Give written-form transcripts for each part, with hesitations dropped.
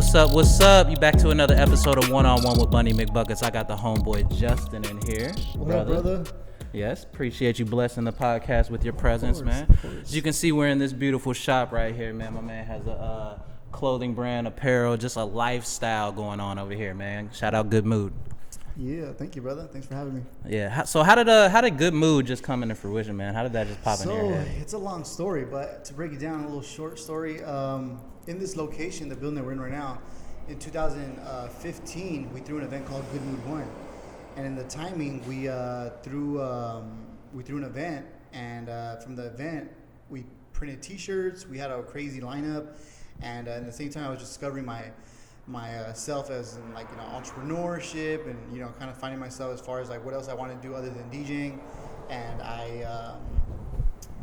What's up? What's up? You back to another episode of One on One with BundyMcBuckets. I got the homeboy Justin in here. What up, brother? Yes, appreciate you blessing the podcast with your presence, man. As you can see, we're in this beautiful shop right here, man. My man has a clothing brand, apparel, just a lifestyle going on over here, man. Shout out GoodMood. Yeah, thank you, brother. Thanks for having me. Yeah. So how did GoodMood just come into fruition, man? How did that just pop into your head? It's a long story, but to break it down, a little short story. In this location, the building that we're in right now, in 2015, we threw an event called GoodMood 1. And in the timing, we threw an event, and from the event, we printed T-shirts. We had a crazy lineup, and at the same time, I was discovering myself as in entrepreneurship, and kind of finding myself as far as like what else I want to do other than DJing. And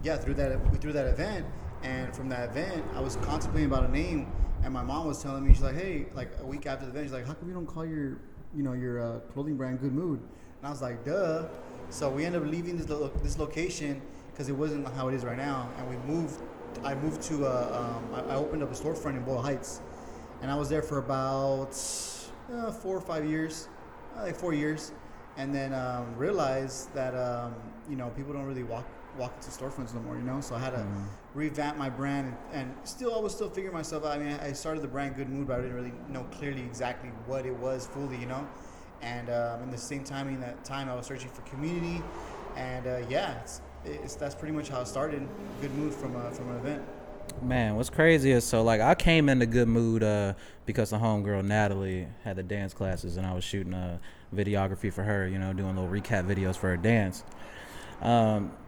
we threw that event, and from that event, I was contemplating about a name, and my mom was telling me, she's like, hey, like a week after the event, she's like, how come you don't call your clothing brand GoodMood? And I was like, duh. So we ended up leaving this location because it wasn't how it is right now, and I moved to I opened up a storefront in Boyle Heights, and I was there for about 4 or 5 years, like 4 years, and then realized that people don't really walk into storefronts no more, so I had to revamp my brand, and I was still figuring myself out. I mean, I started the brand GoodMood, but I didn't really know clearly exactly what it was fully, and in the same time, in that time, I was searching for community, and that's pretty much how it started. GoodMood from an event. Man, what's crazy is I came into GoodMood because the homegirl Natalie had the dance classes, and I was shooting videography for her, doing little recap videos for her dance.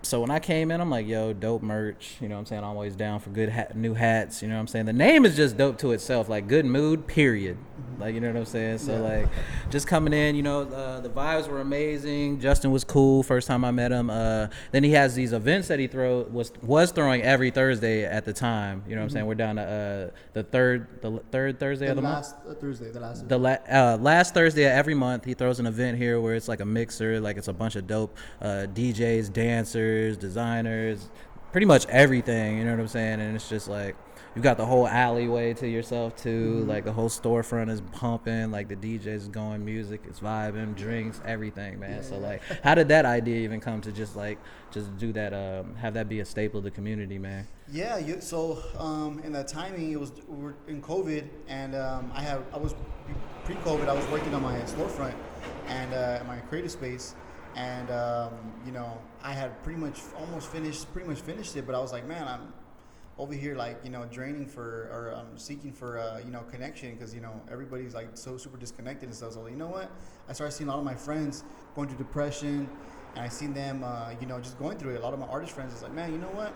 So when I came in, I'm like, yo, dope merch, I'm saying? I'm always down for good new hats, I'm saying? The name is just dope to itself, like GoodMood, period. Like, you know what I'm saying? So just coming in, the vibes were amazing. Justin was cool first time I met him. Then he has these events that he was throwing every Thursday at the time. You know what I'm saying? We're down to the third Thursday of the month. Last Thursday of every month, he throws an event here where it's like a mixer, like it's a bunch of dope DJs, dancers, designers, pretty much everything. You know what I'm saying? And it's just like you got the whole alleyway to yourself too. Like the whole storefront is pumping, like the DJs is going, music is vibing, drinks, everything, man. So how did that idea even come to just do that, have that be a staple of the community, man? Yeah, so in that timing, we were in COVID, and I was pre-COVID, I was working on my storefront and my creative space, and I had pretty much finished it, but I was like, man, I'm over here draining seeking for connection, because everybody's like so super disconnected and stuff. So you know what, I started seeing a lot of my friends going through depression, and I seen them just going through it. A lot of my artist friends is like, man, you know what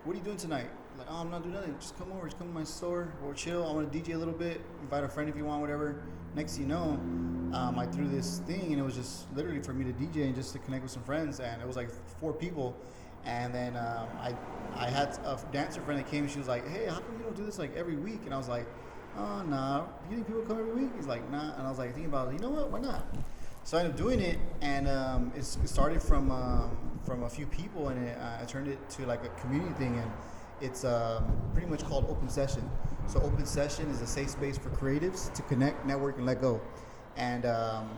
are you doing tonight? Like, oh, I'm not doing nothing, just come to my store, or chill, I want to DJ a little bit, invite a friend if you want, whatever. Next thing you know, I threw this thing, and it was just literally for me to DJ and just to connect with some friends, and it was like 4 people. And then I had a dancer friend that came, and she was like, hey, how come you don't do this like every week? And I was like, oh, nah, you think people come every week? He's like, nah. And I was like thinking about it, you know what, why not? So I ended up doing it, and it started from a few people, and I turned it to like a community thing, and it's pretty much called Open Session. So Open Session is a safe space for creatives to connect, network, and let go. And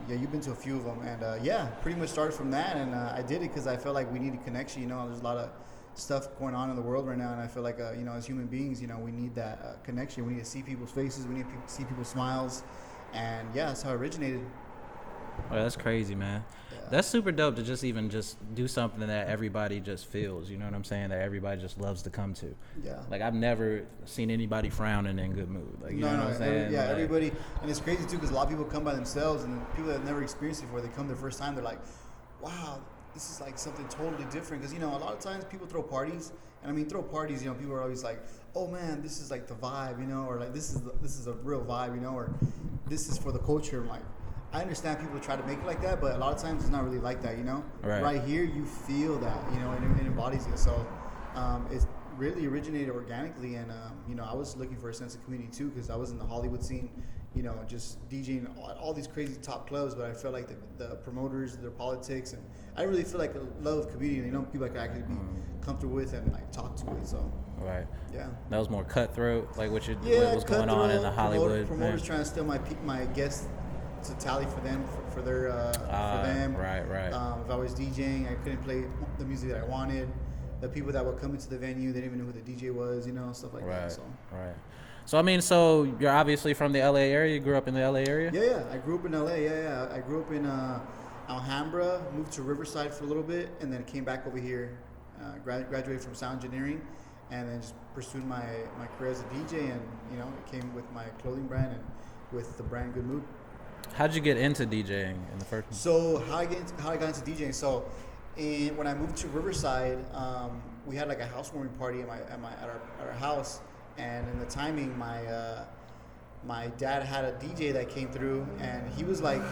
you've been to a few of them, and pretty much started from that, and I did it because I felt like we needed connection. There's a lot of stuff going on in the world right now, and I feel like as human beings, we need that connection. We need to see people's faces, we need to see people's smiles, and that's how it originated. Oh, that's crazy, man. Yeah. That's super dope to just do something that everybody just feels, you know what I'm saying, that everybody just loves to come to. Yeah. Like, I've never seen anybody frowning in GoodMood. Like, you know what I'm saying? Everybody, and it's crazy too, because a lot of people come by themselves, and people that have never experienced it before, they come their first time, they're like, wow, this is like something totally different. Because, a lot of times people throw parties, and throw parties, people are always like, oh man, this is like the vibe, or like this is a real vibe, or this is for the culture. I'm like, I understand people try to make it like that, but a lot of times it's not really like that, Right here, you feel that, and it embodies it. So it's really originated organically, and I was looking for a sense of community too, because I was in the Hollywood scene, just DJing all these crazy top clubs. But I felt like the promoters, their politics, and I didn't really feel like a love of community. People I could actually be comfortable with and like talk to it. So right, yeah, that was more cutthroat, like what was going on in the Hollywood. Promoters trying to steal my guests to tally for them for them. Right. If I was DJing, I couldn't play the music that I wanted. The people that would come into the venue, they didn't even know who the DJ was, stuff like that. So. Right. So I mean, so you're obviously from the LA area. You grew up in the LA area. Yeah. I grew up in LA. Yeah. I grew up in Alhambra, moved to Riverside for a little bit, and then came back over here. Graduated from sound engineering, and then just pursued my career as a DJ, and it came with my clothing brand and with the brand GoodMood. How'd you get into DJing in the first place? So how I got into DJing? So when I moved to Riverside, we had like a housewarming party at our house, and in the timing, my dad had a DJ that came through, and he was like,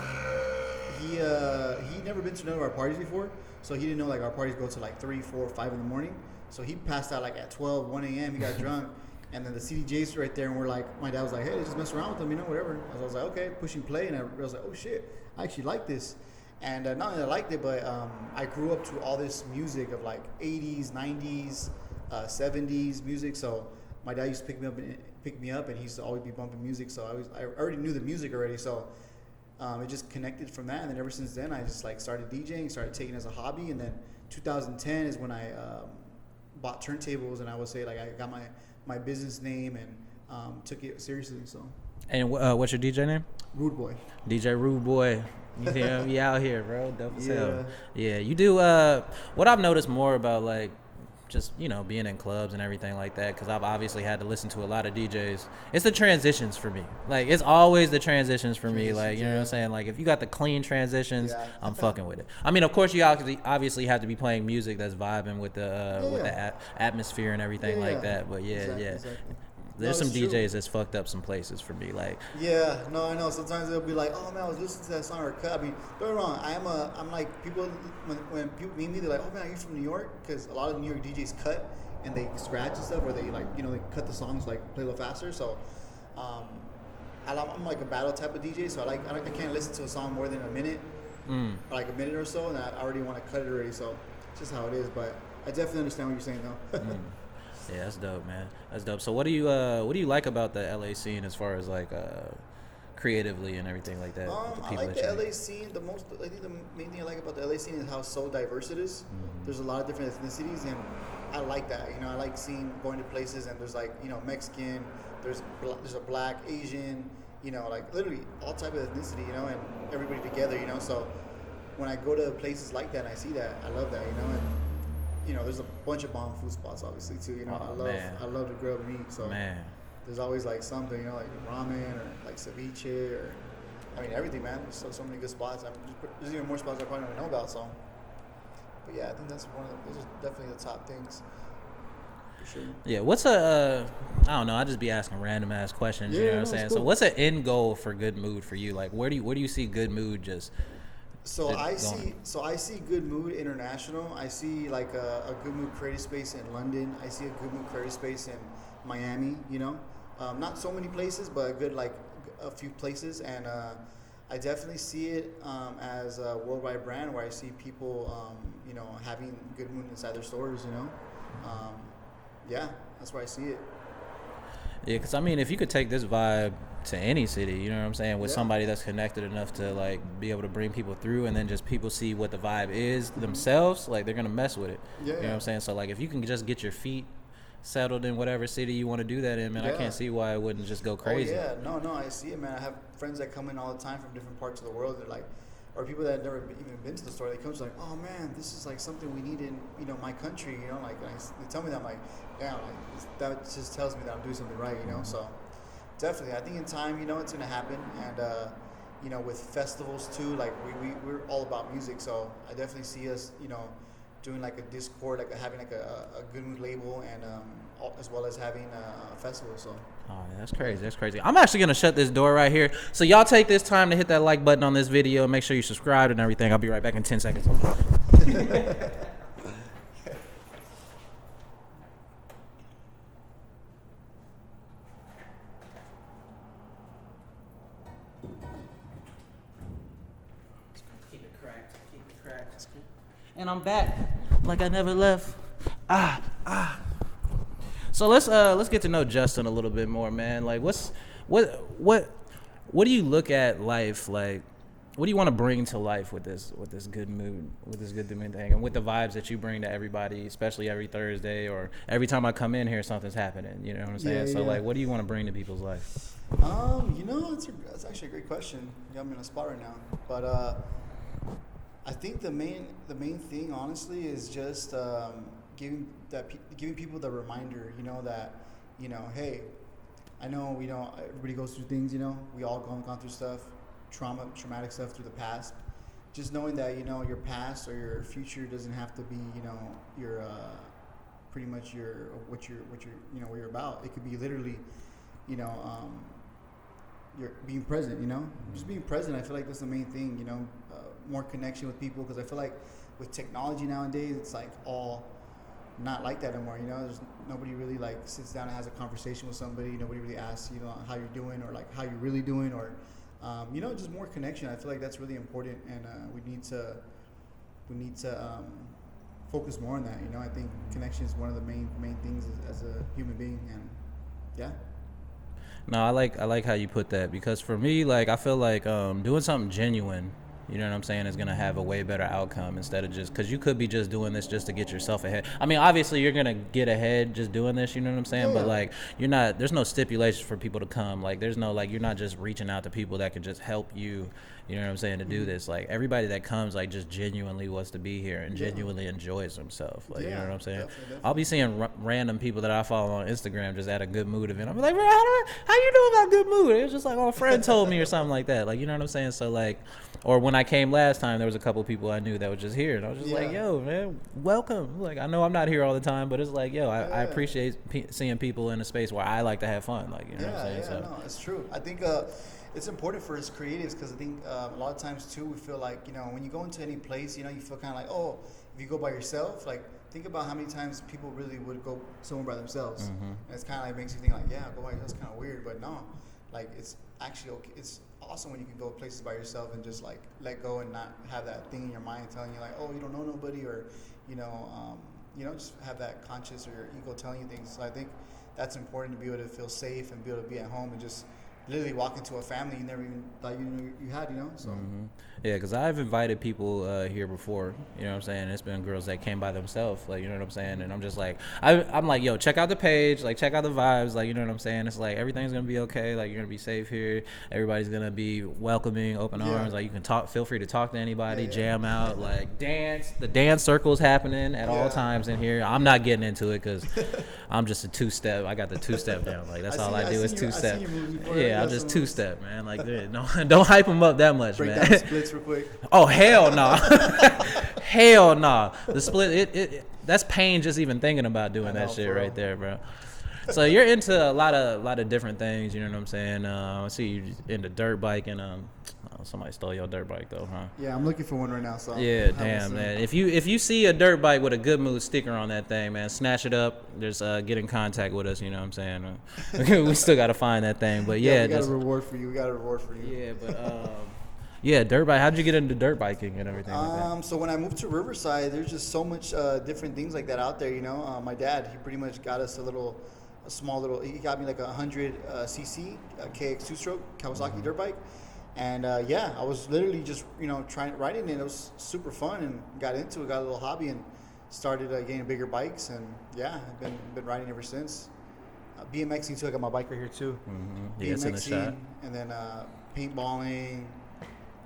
he'd never been to none of our parties before, so he didn't know like our parties go to like 3, 4, 5 in the morning. So he passed out like at 12, 1 a.m. He got drunk. And then the CDJ's right there, and my dad was like, hey, just mess around with them, whatever. I was like, okay, pushing play, and I was like, oh shit, I actually like this. And not only I liked it, but I grew up to all this music of like 80s, 90s, 70s music. So my dad used to pick me up, and he used to always be bumping music. So I already knew the music already. So it just connected from that, and then ever since then, I just like started DJing, started taking it as a hobby, and then 2010 is when I bought turntables, and I would say like I got my business name and took it seriously. So. And what's your DJ name? Rude Boy. DJ Rude Boy. You see him? You out here, bro. Dope as hell. Yeah. You do. What I've noticed more about like just being in clubs and everything like that, because I've obviously had to listen to a lot of DJs. It's the transitions for me. Like it's always the transitions for me. Like what I'm saying. Like if you got the clean transitions, I'm fucking with it. I mean, of course, you obviously have to be playing music that's vibing with the atmosphere and everything like that. But exactly. There's some DJs that's fucked up some places for me, like. Yeah, no, I know. Sometimes they'll be like, "Oh man, I was listening to that song or cut." I mean, don't get me wrong. I'm like people when people meet me, they're like, "Oh man, are you from New York?" Because a lot of New York DJs cut and they scratch and stuff, or they like they cut the songs like play a little faster. So, I'm like a battle type of DJ, so I can't listen to a song more than a minute, or like a minute or so, and I already want to cut it already. So, it's just how it is. But I definitely understand what you're saying, though. Yeah, that's dope, man. That's dope. So what do you like about the LA scene as far as like creatively and everything like that? I like the LA scene. I think the main thing I like about the LA scene is how so diverse it is. Mm-hmm. There's a lot of different ethnicities, and I like that. I like going to places and there's like Mexican, there's a black, Asian, like literally all type of ethnicity, and everybody together, So when I go to places like that and I see that, I love that, and. There's a bunch of bomb food spots, obviously, too. I love to grill meat, so there's always like something, like ramen or like ceviche or, everything, man. There's so many good spots. There's even more spots I probably don't know about. So, but yeah, I think those are definitely the top things. For sure. Yeah, what's I don't know. I just be asking random ass questions. You know what I'm saying? Cool. So, what's an end goal for GoodMood for you? Like, where do you see GoodMood just? So I see GoodMood International. I see like a GoodMood creative space in London. I see a GoodMood creative space in Miami. Not so many places, but a few places. And I definitely see it as a worldwide brand where I see people, having GoodMood inside their stores. Yeah, that's where I see it. Yeah, because if you could take this vibe to any city, you know what I'm saying, with somebody that's connected enough to like be able to bring people through, and then just people see what the vibe is themselves, like they're gonna mess with it. You know what I'm saying? So like if you can just get your feet settled in whatever city you want to do that in, man, I can't see why it wouldn't just go crazy. Oh yeah, no, I see it, man. I have friends that come in all the time from different parts of the world. They're like, or people that have never even been to the store, they come to like, oh man, this is like something we need in my country, like they tell me that, I'm like, yeah, like that just tells me that I'm doing something right, So definitely, I think in time, it's gonna happen, and with festivals too, like we're all about music, so I definitely see us, doing like a Discord, like having like a GoodMood label, and as well as having a festival. So. Oh, yeah, that's crazy. I'm actually gonna shut this door right here. So y'all take this time to hit that like button on this video. Make sure you subscribe and everything. I'll be right back in 10 seconds. crack. That's cool. And I'm back, like I never left. So let's get to know Justin a little bit more, man. Like, what do you look at life like? What do you want to bring to life with this good mood, with this good mood thing, and with the vibes that you bring to everybody, especially every Thursday or every time I come in here, something's happening. You know what I'm saying? Yeah, So yeah. like, what do you want to bring to people's life? That's actually a great question. You got me in a spot right now, but I think the main thing, honestly, is just giving people the reminder. That hey, I know everybody goes through things. We all gone through stuff. Traumatic stuff through the past. Just knowing that your past or your future doesn't have to be your pretty much what you're about. It could be literally you're being present. Just being present. I feel like that's the main thing. More connection with people, because I feel like with technology nowadays it's like all not like that anymore. There's nobody really like sits down and has a conversation with somebody. Nobody really asks how you're doing, or like how you're really doing, or just more connection. I feel like that's really important, and we need to focus more on that. I think connection is one of the main things as a human being, and yeah. No, I like how you put that, because for me, like, I feel like doing something genuine, you know what I'm saying, is going to have a way better outcome, instead of just, because you could be just doing this just to get yourself ahead. I mean, obviously you're going to get ahead just doing this, you know what I'm saying? Yeah. But like, there's no stipulations for people to come. Like, there's no, like, you're not just reaching out to people that can just help you, you know what I'm saying, to do this. Like, everybody that comes, like, just genuinely wants to be here and genuinely enjoys themselves. Like, you know what I'm saying? Definitely. I'll be seeing random people that I follow on Instagram just at a Good Mood event. I'm like, bro, how you know about Good Mood? It's just like, oh, a friend told me or something like that. Like, you know what I'm saying? So like, or when I came last time, there was a couple people I knew that was just here, and I was just like, yo, man, welcome. Like, I know I'm not here all the time, but it's like, yo, I appreciate seeing people in a space where I like to have fun. Like, you know what I'm saying? Yeah, no, it's true. I think it's important for us creatives, because I think a lot of times too, we feel like, when you go into any place, you feel kind of like, oh, if you go by yourself, like, think about how many times people really would go somewhere by themselves. Mm-hmm. And it's kind of like, makes you think like, yeah, go by yourself, that's kind of weird, but no, like, it's actually okay. It's awesome when you can go places by yourself and just like let go and not have that thing in your mind telling you like, oh, you don't know nobody, or just have that conscious or your ego telling you things. So I think that's important, to be able to feel safe and be able to be at home and just literally walk into a family you never even thought you had, so. Mm-hmm. Yeah, because I've invited people here before, you know what I'm saying? It's been girls that came by themselves, like, you know what I'm saying? And I'm just like, I'm like, yo, check out the page, like, check out the vibes, like, you know what I'm saying? It's like, everything's going to be okay, like, you're going to be safe here, everybody's going to be welcoming, open arms, like, you can feel free to talk to anybody, jam out, like, dance. The dance circle's happening at all times in here. I'm not getting into it because I'm just a two-step. I got the two-step down, like, that's all I do is two-step. Yeah, I'll just two-step, man. Like, don't hype them up that much, break man. Break down the splits real quick. Oh, hell no. Hell no. The split, that's pain just even thinking about doing that shit right there, bro. So you're into a lot of different things, you know what I'm saying? I see you into dirt biking. Somebody stole your dirt bike though, huh? Yeah, I'm looking for one right now. So yeah, damn, man. If you see a dirt bike with a Good Mood sticker on that thing, man, snatch it up. Just get in contact with us. You know what I'm saying? We still gotta find that thing, but yeah, we got a reward for you. Yeah, but yeah, dirt bike. How'd you get into dirt biking and everything? Like that? So when I moved to Riverside, there's just so much different things like that out there. My dad, he pretty much got us a small little. He got me like a 100 cc KX 2-stroke Kawasaki dirt bike. And I was literally just trying riding it. It was super fun, and got into it, got a little hobby, and started getting bigger bikes. And I've been riding ever since. BMXing too. I got my bike right here too. Mm-hmm. BMXing, in the shot. And then paintballing.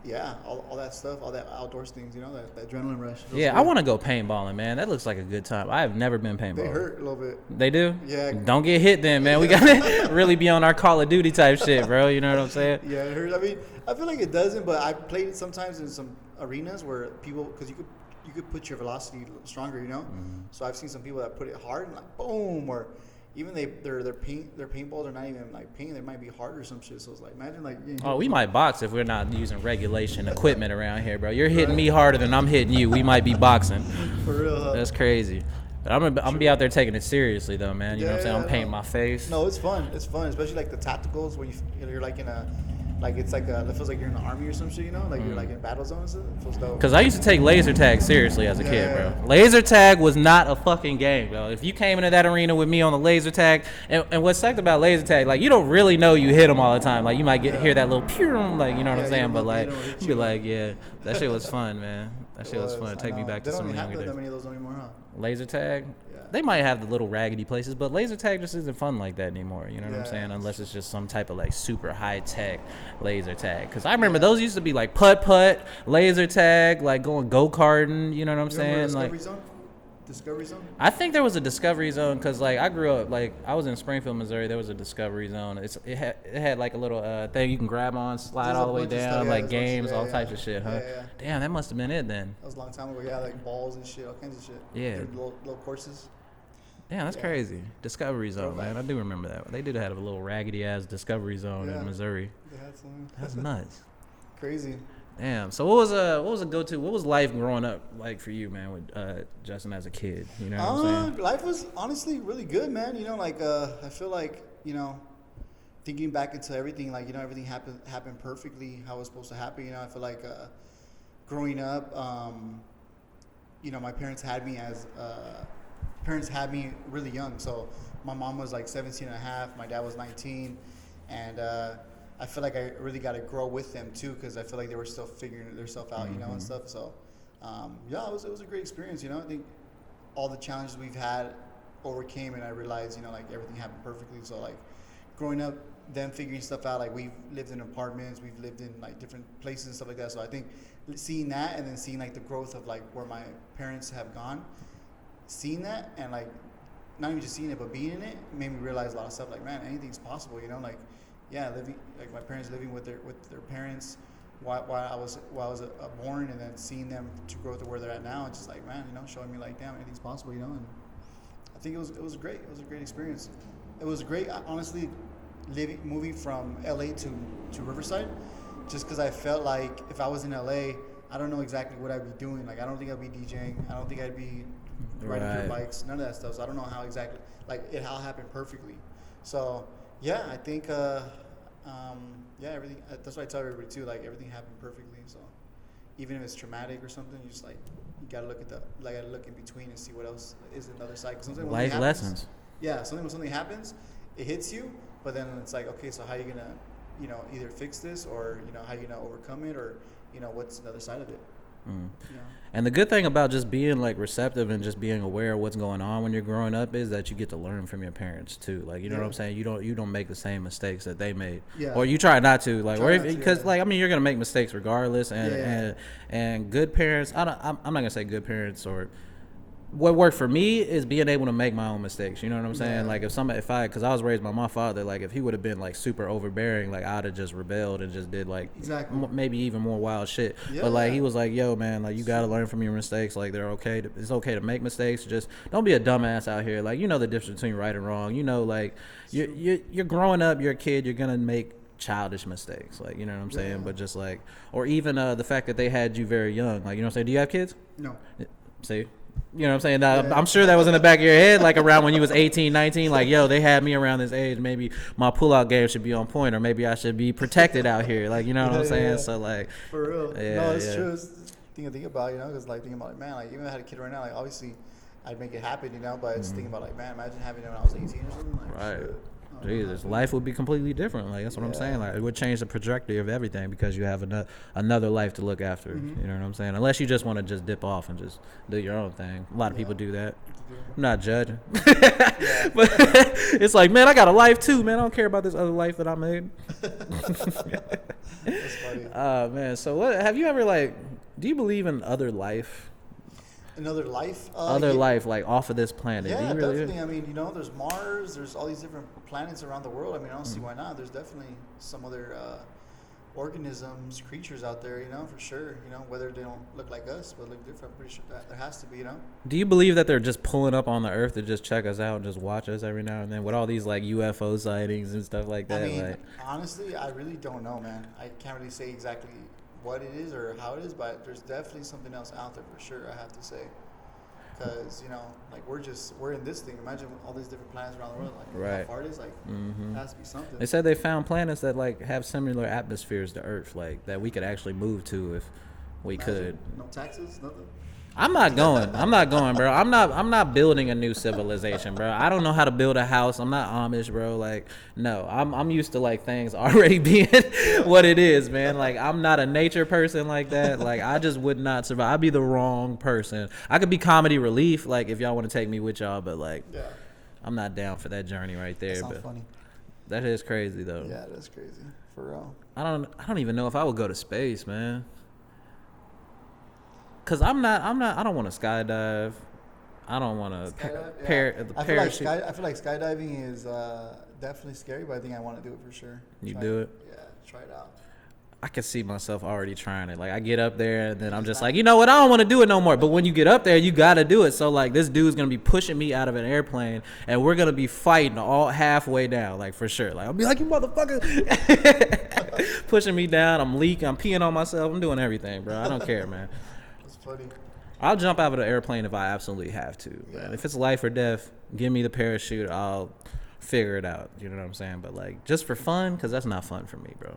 Yeah, all that stuff, all that outdoors things, that adrenaline rush. Yeah, I want to go paintballing, man. That looks like a good time. I have never been paintballing. They hurt a little bit. They do? Yeah. Don't get hit then, man. We got to really be on our Call of Duty type shit, bro. You know what I'm saying? Yeah, it hurts. I mean, I feel like it doesn't, but I played it sometimes in some arenas where people, because you could put your velocity stronger, Mm-hmm. So I've seen some people that put it hard and like boom, or even their paintballs are not even like paint. They might be hard or some shit. So it's like, imagine like. We might box if we're not using regulation equipment around here, bro. You're hitting me harder than I'm hitting you. We might be boxing. For real. Huh? That's crazy. But I'm gonna be out there taking it seriously though, man. You know what I'm saying? I'm painting my face. No, it's fun. It's fun, especially like the tacticals when you're like in Like it's like it feels like you're in the army or some shit, you know, like you're like in battle zone and stuff. It feels dope. Because I used to take laser tag seriously as a kid, bro. Laser tag was not a fucking game, bro. If you came into that arena with me on the laser tag, and what sucked about laser tag, like, you don't really know you hit them all the time. Like, you might hear that little pew, like, you know what I'm saying? But, like, you be like, yeah, that shit was fun, man. That shit was fun. Take me back to some younger days. They don't have that many of those anymore, huh? Laser tag? They might have the little raggedy places, but laser tag just isn't fun like that anymore. You know what I'm saying? Unless it's just some type of like super high tech laser tag. Because I remember those used to be like putt, laser tag, like going go karting. You know what I'm saying? Like Discovery Zone? I think there was a Discovery Zone because like I grew up like I was in Springfield, Missouri. There was a Discovery Zone. It had like a little thing you can grab on, slide all the way down, like games, all types of shit, huh? Yeah. Damn, that must have been it then. That was a long time ago. Yeah, like balls and shit, all kinds of shit. Yeah. Little courses. Damn, that's crazy. Discovery Zone, man. I do remember that. They did have a little raggedy ass Discovery Zone in Missouri. They had some. That's nuts. Crazy. Damn. So what was a go-to? What was life growing up like for you, man, with Justin as a kid? You know what I'm saying? Life was honestly really good, man. You know, like I feel like, you know, thinking back into everything, like, you know, everything happened perfectly how it was supposed to happen. You know, I feel like growing up, you know, my parents had me really young. So my mom was like 17 and a half, my dad was 19, and I feel like I really got to grow with them too, because I feel like they were still figuring themselves out, you know, and stuff. So it was a great experience. You know, I think all the challenges we've had overcame, and I realized, you know, like everything happened perfectly. So like growing up, them figuring stuff out, like we've lived in apartments, we've lived in like different places and stuff like that. So I think seeing that, and then seeing like the growth of like where my parents have gone, seeing that, and like not even just seeing it but being in it, made me realize a lot of stuff. Like, man, anything's possible, you know. Like, yeah, living, like my parents living with their parents while I was born, and then seeing them to grow to where they're at now. It's just like, man, you know, showing me like, damn, anything's possible, you know. And I think it was great. It was a great experience. It was great, honestly, moving from LA to Riverside, just because I felt like if I was in LA, I don't know exactly what I'd be doing. Like, I don't think I'd be DJing. I don't think I'd be riding dirt bikes. None of that stuff. So I don't know how exactly, like, it all happened perfectly. So yeah, I think everything. That's why I tell everybody too. Like, everything happened perfectly. So even if it's traumatic or something, you just like, you gotta look in between and see what else is in the other side. Cause life lessons. Yeah, when something happens, it hits you, but then it's like, okay, so how are you gonna, you know, either fix this, or, you know, how are you gonna overcome it, or, you know, what's the other side of it. Yeah. And the good thing about just being like receptive and just being aware of what's going on when you're growing up is that you get to learn from your parents too. Like, you know what I'm saying? You don't make the same mistakes that they made, or you try not to. Like, because like, I mean, you're gonna make mistakes regardless. And good parents. I'm not gonna say good parents, or what worked for me is being able to make my own mistakes. You know what I'm saying? Like, because I was raised by my father, like if he would have been like super overbearing, like I'd have just rebelled and just did like maybe even more wild shit. But like he was like, yo man, like you gotta learn from your mistakes. Like it's okay to make mistakes. Just don't be a dumbass out here. Like, you know the difference between right and wrong. You know, like you're growing up, you're a kid, you're gonna make childish mistakes, like, you know what I'm saying? But just like, or even the fact that they had you very young, like, you know what I'm saying? Do you have kids? No. See? You know what I'm saying? I'm sure that was in the back of your head, like around when you was 18, 19, like, yo, they had me around this age. Maybe my pullout game should be on point, or maybe I should be protected out here. Like, you know what I'm saying? Yeah. So, like. For real. No, it's true. It's thing to think about, you know, because, like, thinking about, like, man, like, even if I had a kid right now, like, obviously, I'd make it happen, you know, but it's thinking about, like, man, imagine having it when I was 18 or something. Like, right. Shit. Jesus, life would be completely different. Like, that's what I'm saying. Like, it would change the trajectory of everything because you have another life to look after. You know what I'm saying? Unless you just want to just dip off and just do your own thing. A lot of people do that. I'm not judging. But it's like, man, I got a life too, man. I don't care about this other life that I made. That's funny. Man. So what have you ever, like, do you believe in other life? Another life? Life, like, off of this planet. Yeah, do you really definitely. I mean, you know, there's Mars, there's all these different planets around the world. I mean, I don't see why not. There's definitely some other organisms, creatures out there, you know, for sure. You know, whether they don't look like us, but look different, I'm pretty sure that there has to be, you know. Do you believe that they're just pulling up on the Earth to just check us out and just watch us every now and then with all these, like, UFO sightings and stuff like that? I mean, like, honestly, I really don't know, man. I can't really say exactly what it is or how it is, but there's definitely something else out there for sure, I have to say. because like we're in this thing. Imagine all these different planets around the world. Like Right. how far it is. Like it has to be something. They said they found planets that like have similar atmospheres to Earth, like that we could actually move to if we could. No taxes, nothing. I'm not going, bro. I'm not building a new civilization, bro. I don't know how to build a house. I'm not Amish, bro. Like, no, I'm used to like things already being what it is, man. Like, I'm not a nature person like that. Like, I just would not survive. I'd be the wrong person. I could be comedy relief, like if y'all want to take me with y'all, but like, I'm not down for that journey right there. That sounds but funny. that is crazy though. Yeah, that's crazy for real. I don't even know if I would go to space, man. Cause I don't want to skydive. I don't want to parachute. I feel like skydiving is definitely scary, but I think I want to do it for sure. You do it? Yeah, try it out. I can see myself already trying it. Like I get up there and then I'm just like, you know what? I don't want to do it no more. But when you get up there, you got to do it. So like this dude's going to be pushing me out of an airplane and we're going to be fighting all halfway down. Like for sure. Like I'll be like, you motherfucker. Pushing me down. I'm leaking. I'm peeing on myself. I'm doing everything, bro. I don't care, man. Funny. I'll jump out of the airplane if I absolutely have to. Man. If it's life or death, give me the parachute. I'll figure it out. You know what I'm saying? But like just for fun, because that's not fun for me, bro.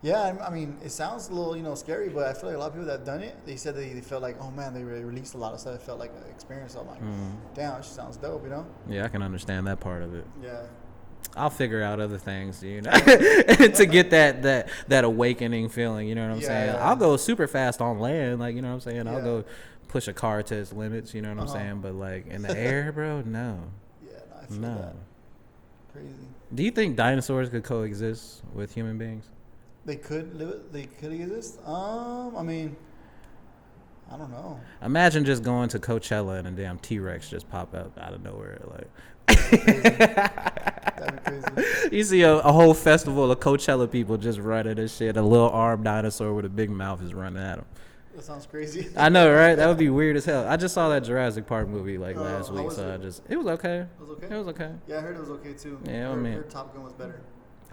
Yeah, I mean, it sounds a little, scary, but I feel like a lot of people that have done it, they said they felt like, oh man, they released a lot of stuff. It felt like an experience. So I'm like, damn, it sounds dope, Yeah, I can understand that part of it. Yeah. I'll figure out other things, to get that awakening feeling. You know what I'm saying? Yeah. I'll go super fast on land, like you know what I'm saying. Yeah. I'll go push a car to its limits. You know what I'm saying? But like in the air, bro, no. Yeah, I feel that. Crazy. Do you think dinosaurs could coexist with human beings? They could live. They could exist. I mean, I don't know. Imagine just going to Coachella and a damn T-Rex just pop up out of nowhere, like. That'd be crazy. You see a whole festival of Coachella people just running and shit. A little armed dinosaur with a big mouth is running at them. That sounds crazy. I know, right? That would be weird as hell. I just saw that Jurassic Park movie like last week, was so it? it was okay. It was okay? It was okay. Yeah, I heard it was okay too. Yeah, I mean, heard Top Gun was better.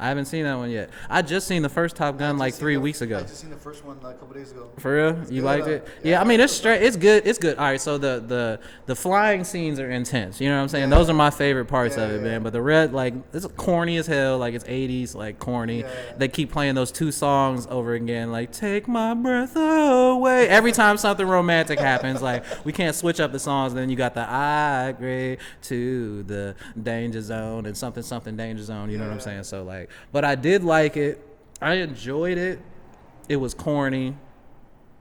I haven't seen that one yet. I just seen the first Top Gun like 3 weeks ago. I just seen the first one like a couple days ago. For real? You good, liked it? yeah, I mean, it's straight. It's good. It's good. All right, so the flying scenes are intense. You know what I'm saying? Those are my favorite parts of it, man. But the red, like, it's corny as hell. Like, it's 80s, like, corny. Yeah. They keep playing those two songs over again, like, take my breath away. Every time something romantic happens, like, we can't switch up the songs. Then you got the I agree to the danger zone and something danger zone. You know what I'm saying? So, like, but I did like it. I enjoyed it. It was corny,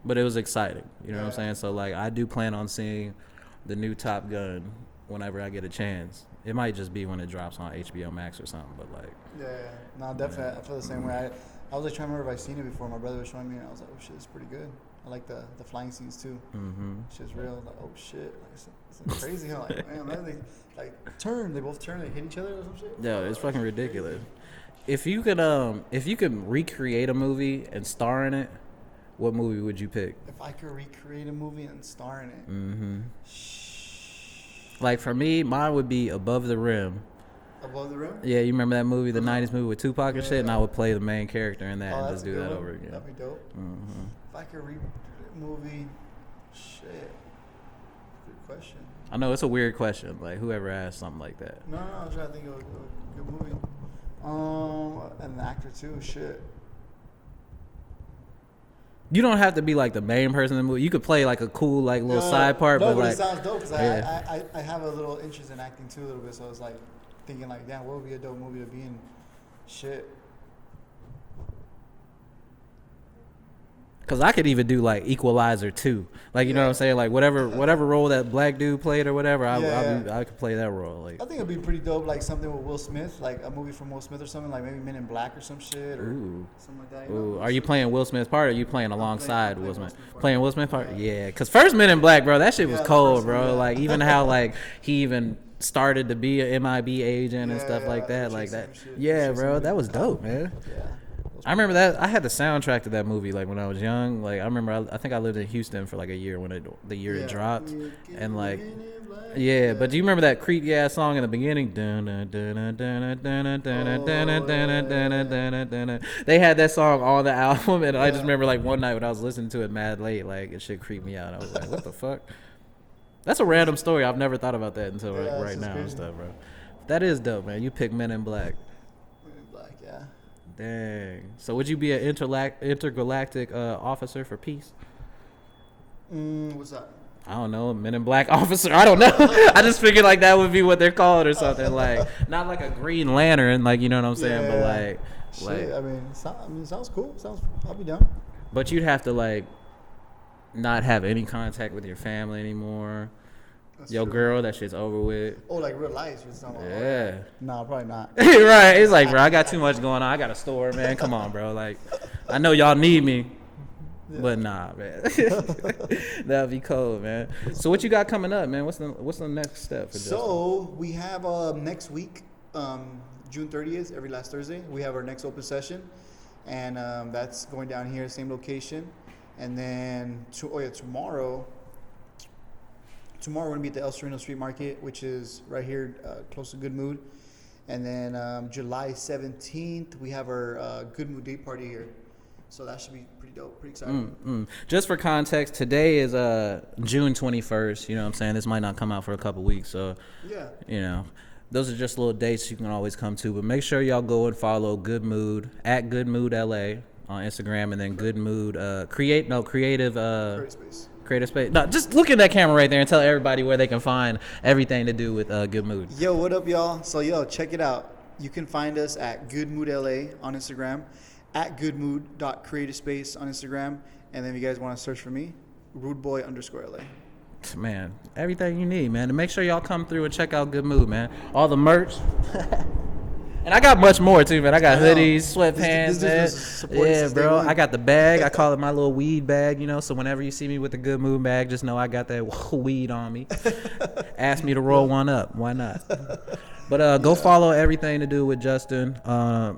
but it was exciting. You know what I'm saying? So like I do plan on seeing the new Top Gun whenever I get a chance. It might just be when it drops on HBO Max or something, but like no, definitely I feel the same way. I was like trying to remember if I seen it before. My brother was showing me and I was like, oh shit, it's pretty good. I like the flying scenes too. Shit's real. Like, oh shit, like, it's crazy how like man, they like turn. They both turn. They hit each other or some shit. Yeah, it's fucking ridiculous. If you could recreate a movie and star in it, what movie would you pick? If I could recreate a movie and star in it, Like for me, mine would be Above the Rim. Above the Rim? Yeah, you remember that movie, the '90s movie with Tupac and shit, and I would play the main character in that and just do that over again. That'd be dope. If I could recreate a movie, shit. Good question. I know it's a weird question. Like whoever asked something like that. No, I was trying to think of a good movie. And an actor too. Shit. You don't have to be like the main person in the movie. You could play like a cool like little side part, no, but but like it sounds dope because I have a little interest in acting too a little bit. So I was like thinking like, damn, what would be a dope movie to be in? Shit. Cause I could even do like Equalizer 2, like you know what I'm saying, like whatever role that black dude played or whatever, I could play that role. Like I think it'd be pretty dope, like something with Will Smith, like a movie from Will Smith or something, like maybe Men in Black or some shit or something like that. Ooh, are you playing Will Smith's part or are you playing alongside Will Smith? Playing Will Smith's part? Yeah, cause first Men in Black, bro, that shit was cold, bro. Like even how like he even started to be a MIB agent and stuff like that, Yeah, bro, that was dope, man. Yeah. I remember that. I had the soundtrack to that movie like when I was young. Like I remember, I think I lived in Houston for like a year when the year it dropped, and like, But do you remember that creepy ass song in the beginning? They had that song on the album, and I just remember like one night when I was listening to it mad late, like it shit creeped me out. I was like, what the fuck? That's a random story. I've never thought about that until right now crazy. and stuff, bro. That is dope, man. You pick Men in Black. Men in Black, yeah. Dang. So would you be an intergalactic officer for peace? What's that? I don't know, Men in Black officer. I don't know. I just figured like that would be what they're called or something. Like not like a Green Lantern, like you know what I'm saying, Yeah. but like, Shit, I mean, sounds cool. I'll be down. But you'd have to like not have any contact with your family anymore. That's Your true. girl, that shit's over with. Oh, like real life. You're talking about, Yeah. No, probably not. Right. It's like, bro, I got too much going on. I got a store, man. Come on, bro. Like, I know y'all need me. Yeah. But nah, man. That'd be cool, man. So what you got coming up, man? What's the next step for Justin? So we have next week, June 30th, every last Thursday, we have our next open session, and that's going down here, same location. And then tomorrow we're gonna be at the El Sereno Street Market, which is right here close to GoodMood. And then July 17th, we have our GoodMood Day Party here. So that should be pretty dope, pretty exciting. Just for context, today is June 21st. You know what I'm saying? This might not come out for a couple weeks, so Yeah. you know, those are just little dates you can always come to. But make sure y'all go and follow GoodMood at GoodMood LA on Instagram, and then GoodMood creative space. No, just look at that camera right there and tell everybody where they can find everything to do with GoodMood. Yo, what up, y'all? So, check it out. You can find us at GoodMood LA on Instagram, at goodmood.creativespace on Instagram, and then if you guys want to search for me, rudeboy_LA. Man, everything you need, man. And make sure y'all come through and check out GoodMood, man. All the merch. And I got much more too, man. I got hoodies, sweatpants, man. Yeah, bro. I got the bag. I call it my little weed bag, you know. So whenever you see me with the GoodMood bag, just know I got that weed on me. Ask me to roll one up. Why not? But go follow everything to do with Justin on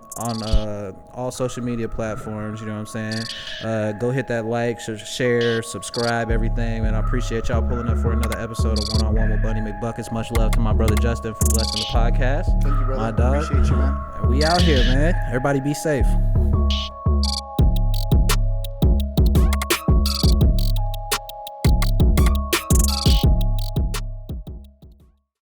all social media platforms. You know what I'm saying? Go hit that like, share, subscribe, everything. And I appreciate y'all pulling up for another episode of One on One with BundyMcBuckets. Much love to my brother Justin for blessing the podcast. Thank you, brother. My dog. Appreciate you, man. We out here, man. Everybody be safe.